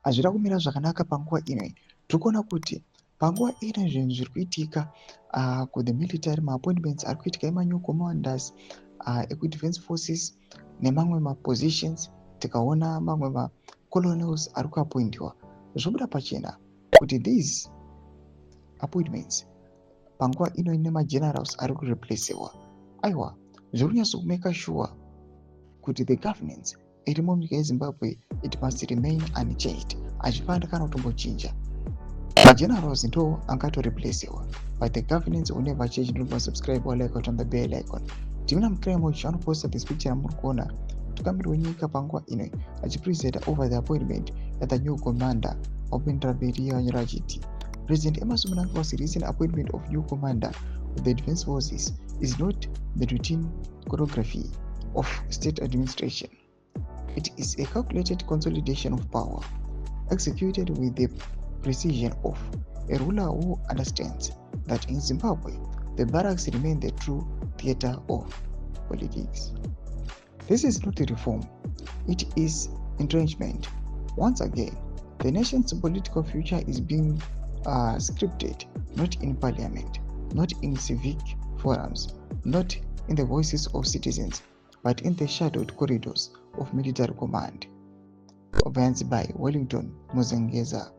hazvina kumira zvakanaka panguva ino. Tirikuona kuti panguva ino zvinhu zviri kuitika ku-the military, ma-appointments ari kuitika ema-new commanders eku-defense forces nemamwe ma-positions. Tikaona mamwe ma-colonels ari kuappointiwa, zvobuda pachena kuti these appointments panguva ino nema-generals ari kureplacewa. Aiwa, zviri kunyatso kumeka sure kuti the governance irimo munyika yeZimbabwe it must remain unchanged, hachipanda kana kutombochinja. Ma-generals ndo angatoreplacewa, but the governance will never change. Don't subscribe or like on the bell icon. Timina mukremochi anoposta this picture yamuri kuona tukamiri wenyika panguva ino achipresenta over the appointment at the new commander opindira mberi yanyora achiti President Emmerson Mnangagwa's recent appointment of new commander of the defense forces is not the routine choreography of state administration. It is a calculated consolidation of power, executed with the precision of a ruler who understands that in Zimbabwe, the barracks remain the true theater of politics. This is not a reform, it is entrenchment. Once again, the nation's political future is being scripted not in parliament, not in civic forums, not in the voices of citizens, but in the shadowed corridors of military command. Obeyed by Wellington Muzengeza.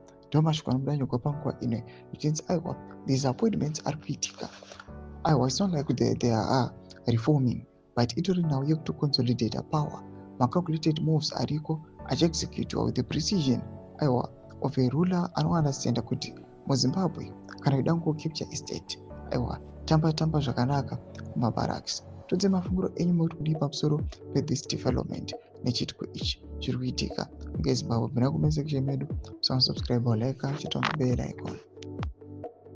These appointments are critical. It's not like they are reforming, but it will now to consolidate a power. My calculated moves are executed with the precision of a ruler and understand kuti muZimbabwe kana ida kungokipcha estate tamba zvakanaka mumabarracks. Todze mafunguro enyu muri kudii pamusoro pe-this development nechitiko ichi chiri kuitika ngeZimbabwe. Bvira comment section medu, subscribe or like, chita bell icon.